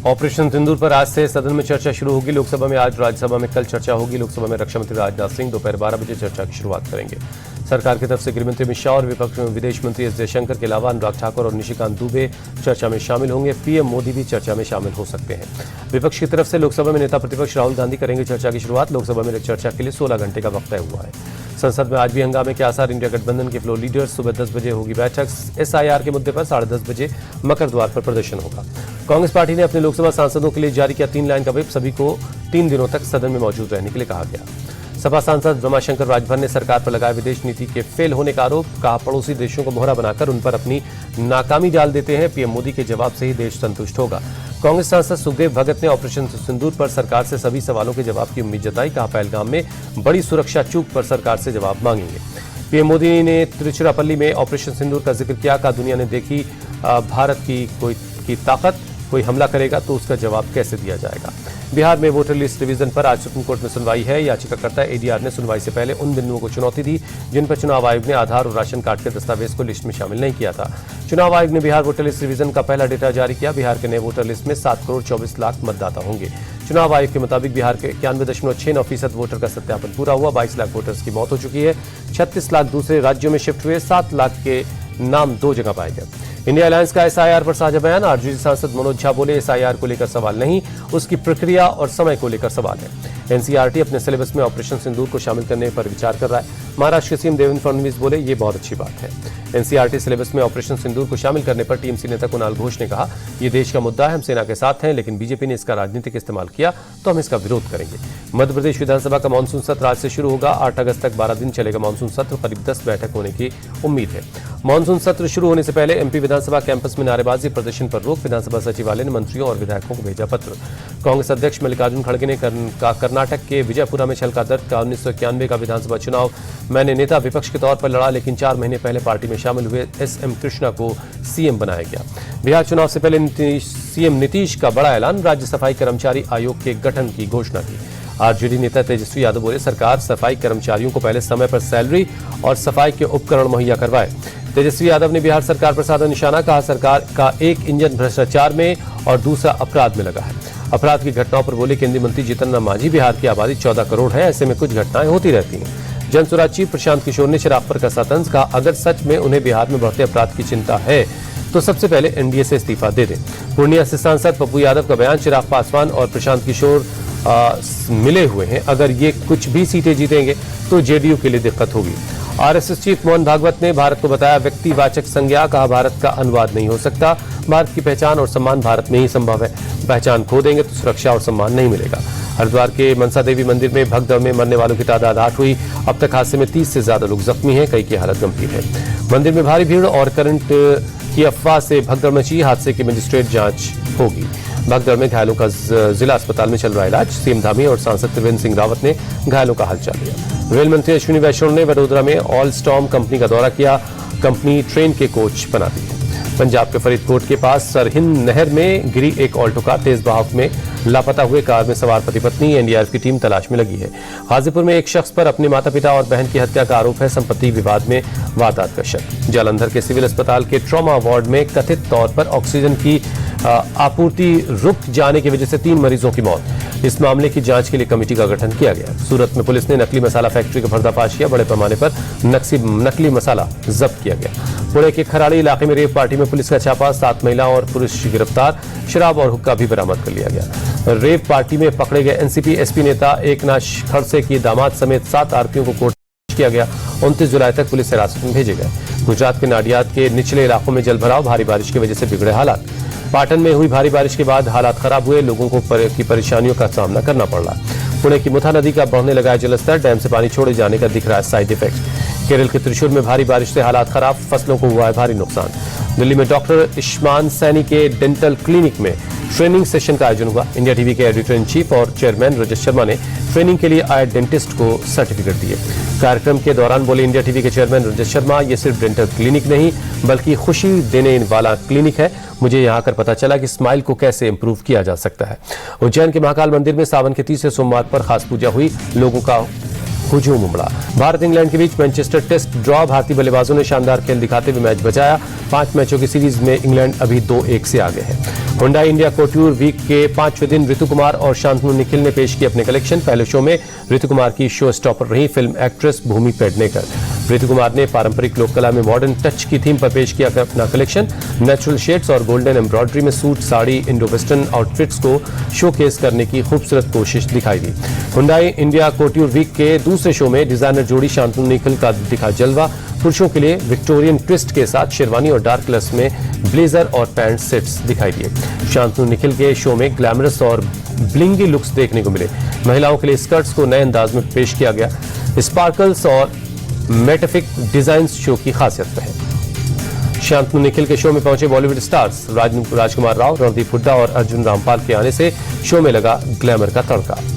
Operation सिंदूर पर आज से सदन में चर्चा शुरू होगी। लोकसभा में आज, राज्यसभा में कल चर्चा होगी। लोकसभा में रक्षा मंत्री राजनाथ सिंह दोपहर 12 बजे चर्चा की शुरुआत करेंगे। सरकार की तरफ से गृह मंत्री अमित शाह और विपक्ष में विदेश मंत्री एस जयशंकर के अलावा अनुराग ठाकुर और निशिकांत दुबे चर्चा में शामिल होंगे। पीएम मोदी भी चर्चा में शामिल हो सकते हैं। विपक्ष की तरफ से लोकसभा में नेता प्रतिपक्ष राहुल गांधी करेंगे चर्चा की शुरुआत। लोकसभा में चर्चा के लिए 16 घंटे का वक्त तय हुआ है। संसद में आज भी हंगामे के आसार। इंडिया गठबंधन के फ्लोर लीडर्स सुबह 10 बजे होगी बैठक। एसआईआर के मुद्दे पर 10:30 बजे मकर द्वार पर प्रदर्शन होगा। कांग्रेस पार्टी ने अपने लोकसभा सांसदों के लिए जारी किया 3 लाइन का व्हिप। सभी को 3 दिनों तक सदन में मौजूद रहने के लिए कहा गया। सपा सांसद रमाशंकर राजभर ने सरकार पर लगाया विदेश नीति के फेल होने का आरोप। कहा, पड़ोसी देशों को मोहरा बनाकर उन पर अपनी नाकामी डाल देते हैं। पीएम मोदी के जवाब से ही देश संतुष्ट होगा। कांग्रेस सांसद सुखदेव भगत ने ऑपरेशन सिंदूर पर सरकार से सभी सवालों के जवाब की उम्मीद जताई। कहा, पहलगाम में बड़ी सुरक्षा चूक पर सरकार से जवाब मांगेंगे। पीएम मोदी ने तिरुचिरापल्ली में ऑपरेशन सिंदूर का जिक्र किया। कहा, दुनिया ने देखी भारत की ताकत। कोई हमला करेगा तो उसका जवाब कैसे दिया जाएगा। बिहार में वोटर लिस्ट रिवीजन पर आज सुप्रीम कोर्ट में सुनवाई है। याचिकाकर्ता एडीआर ने सुनवाई से पहले उन बिंदुओं को चुनौती दी जिन पर चुनाव आयोग ने आधार और राशन कार्ड के दस्तावेज को लिस्ट में शामिल नहीं किया था। चुनाव आयोग ने बिहार वोटर लिस्ट रिवीजन का पहला डेटा जारी किया। बिहार के नए वोटर लिस्ट में 7,24,00,000 मतदाता होंगे। चुनाव आयोग के मुताबिक बिहार के 91.69% वोटर का सत्यापन पूरा हुआ। 22 लाख वोटर्स की मौत हो चुकी है। 36 लाख दूसरे राज्यों में शिफ्ट हुए। 7 लाख के नाम 2 जगह पाए गए। इंडिया अलायंस का एसआईआर पर साझा बयान। आरजेडी सांसद मनोज झा बोले, एसआईआर को लेकर सवाल नहीं, उसकी प्रक्रिया और समय को लेकर सवाल है। एनसीईआरटी अपने सिलेबस में ऑपरेशन सिंदूर को शामिल करने पर विचार कर रहा है। महाराष्ट्र के सीएम देवेंद्र फडणवीस बोले, ये बहुत अच्छी बात है। एनसीईआरटी सिलेबस में ऑपरेशन सिंदूर को शामिल करने पर टीएमसी नेता कुणाल घोष ने कहा, यह देश का मुद्दा है, हम सेना के साथ हैं, लेकिन बीजेपी ने इसका राजनीतिक इस्तेमाल किया तो हम इसका विरोध करेंगे। मध्य प्रदेश विधानसभा का मानसून सत्र आज से शुरू होगा। 8 अगस्त तक 12 दिन चलेगा मानसून सत्र। करीब 10 बैठक होने की उम्मीद है। मानसून सत्र शुरू होने से पहले एमपी विधानसभा कैंपस में नारेबाजी, प्रदर्शन पर रोक। विधानसभा सचिवालय ने मंत्रियों और विधायकों को भेजा पत्र। कांग्रेस अध्यक्ष मल्लिकार्जुन खड़गे ने कर्नाटक के विजयपुरा में छलका दर्द का 1991 का विधानसभा चुनाव मैंने नेता विपक्ष के तौर पर लड़ा, लेकिन 4 महीने पहले पार्टी में शामिल हुए एसएम कृष्णा को सीएम बनाया गया। बिहार चुनाव से पहले सीएम नीतीश का बड़ा ऐलान। राज्य सफाई कर्मचारी आयोग के गठन की घोषणा की। आरजेडी नेता तेजस्वी यादव बोले, सरकार सफाई कर्मचारियों को पहले समय पर सैलरी और सफाई के उपकरण मुहैया करवाए। तेजस्वी यादव ने बिहार सरकार पर साधा निशाना। कहा, सरकार का एक इंजन भ्रष्टाचार में और दूसरा अपराध में लगा है। अपराध की घटनाओं पर बोले केंद्रीय मंत्री जीतन राम मांझी, बिहार की आबादी 14 करोड़ है, ऐसे में कुछ घटनाएं होती रहती हैं। जनसुराज चीफ प्रशांत किशोर ने चिराग पर कसा तंज। कहा, अगर सच में उन्हें बिहार में बढ़ते अपराध की चिंता है तो सबसे पहले एनडीए से इस्तीफा दे दें। पूर्णिया से सांसद पप्पू यादव का बयान। चिराग पासवान और प्रशांत किशोर मिले हुए हैं, अगर ये कुछ भी सीटें जीतेंगे तो जेडीयू के लिए दिक्कत होगी। आरएसएस चीफ मोहन भागवत ने भारत को बताया व्यक्तिवाचक संज्ञा। कहा, भारत का अनुवाद नहीं हो सकता, भारत की पहचान और सम्मान भारत में ही संभव है। पहचान खो देंगे तो सुरक्षा और सम्मान नहीं मिलेगा। हरिद्वार के मनसा देवी मंदिर में भगदड़ में मरने वालों की तादाद 8 हुई। अब तक हादसे में 30 से ज्यादा लोग जख्मी हैं, कई की हालत गंभीर है। मंदिर में भारी भीड़ और करंट की अफवाह से भगदड़ मची। हादसे की मजिस्ट्रेट जांच होगी। भगदड़ में घायलों का जिला अस्पताल में चल रहा इलाज। सीएम धामी और सांसद त्रिवेंद्र सिंह रावत ने घायलों का हालचाल लिया। रेल मंत्री अश्विनी वैष्णव ने वडोदरा में ऑल स्टॉर्म कंपनी का दौरा किया। कंपनी ट्रेन के कोच बनाती है। पंजाब के फरीदकोट के पास सरहिंद नहर में गिरी एक ऑल्टो कार। तेज बहाव में लापता हुए कार में सवार पति पत्नी। एनडीआरएफ की टीम तलाश में लगी है। गाजीपुर में एक शख्स पर अपने माता पिता और बहन की हत्या का आरोप है। संपत्ति विवाद में वारदात का शक। जालंधर के सिविल अस्पताल के ट्रॉमा वार्ड में कथित तौर पर ऑक्सीजन की आपूर्ति रुक जाने की वजह से 3 मरीजों की मौत। इस मामले की जांच के लिए कमेटी का गठन किया गया। सूरत में पुलिस ने नकली मसाला फैक्ट्री का पर्दाफाश किया। बड़े पैमाने पर नकली मसाला जब्त किया गया। पुणे के खराड़ी इलाके में रेव पार्टी में पुलिस का छापा। 7 महिला और पुरुष गिरफ्तार। शराब और हुक्का भी बरामद कर लिया गया। रेव पार्टी में पकड़े गए एनसीपी एसपी नेता एकनाथ खड़से के दामाद समेत 7 आरोपियों को कोर्ट किया गया। 29 जुलाई तक पुलिस हिरासत में भेजे गए। गुजरात के नाडियाद के निचले इलाकों में जलभराव। भारी बारिश की वजह से बिगड़े हालात। पाटन में हुई भारी बारिश के बाद हालात खराब हुए। लोगों को की परेशानियों का सामना करना पड़ रहा है। पुणे की मुथा नदी का बढ़ने लगा है जलस्तर। डैम से पानी छोड़े जाने का दिख रहा है साइड इफेक्ट। केरल के त्रिशूर में भारी बारिश से हालात खराब। फसलों को हुआ है भारी नुकसान। दिल्ली में डॉक्टर इश्मान सैनी के डेंटल क्लिनिक में ट्रेनिंग सेशन का आयोजन हुआ। इंडिया टीवी के एडिटर इन चीफ और चेयरमैन रजत शर्मा ने ट्रेनिंग के लिए आए डेंटिस्ट को सर्टिफिकेट दिए। कार्यक्रम के दौरान बोले इंडिया टीवी के चेयरमैन रजत शर्मा, ये सिर्फ डेंटल क्लिनिक नहीं बल्कि खुशी देने वाला क्लिनिक है। मुझे यहाँ आकर पता चला कि स्माइल को कैसे इंप्रूव किया जा सकता है। उज्जैन के महाकाल मंदिर में सावन के 30वें सोमवार पर खास पूजा हुई। लोगों का हुजूम उमड़ा। भारत इंग्लैंड के बीच मैनचेस्टर टेस्ट ड्रॉ। भारतीय बल्लेबाजों ने शानदार खेल दिखाते हुए मैच बचाया। 5 मैचों की सीरीज में इंग्लैंड अभी 2-1 से आगे है। हुंडई इंडिया कोट्यूर वीक के 5वें दिन ऋतु कुमार और शांतनु निखिल ने पेश किए अपने कलेक्शन। पहले शो में ऋतु कुमार की शो स्टॉपर रही फिल्म एक्ट्रेस भूमि पेडनेकर। ऋतु कुमार ने पारंपरिक लोक कला में मॉडर्न टच की थीम पर पेश किया अपना कलेक्शन। नेचुरल शेड्स और गोल्डन एम्ब्रॉयडरी में suit, sari, Indo western outfits को शोकेस करने की खूबसूरत कोशिश दिखाई दी। हुंडई इंडिया कोट्यूर वीक के दूसरे शो में डिजाइनर जोड़ी शांतनु निखिल का दिखा जलवा। पुरुषों के लिए विक्टोरियन ट्विस्ट के साथ शेरवानी और डार्क कलर्स में ब्लेजर और पैंट सेट्स दिखाई दिए। शांतनु निखिल के शो में ग्लैमरस और ब्लिंगी लुक्स देखने को मिले। महिलाओं के लिए स्कर्ट्स को नए अंदाज में पेश किया गया। स्पार्कल्स और मेटाफिक डिजाइन शो की खासियत रहे। शांतनु निखिल के शो में पहुंचे बॉलीवुड स्टार्स राजकुमार राव, रणदीप हुड्डा और अर्जुन रामपाल के आने से शो में लगा ग्लैमर का तड़का।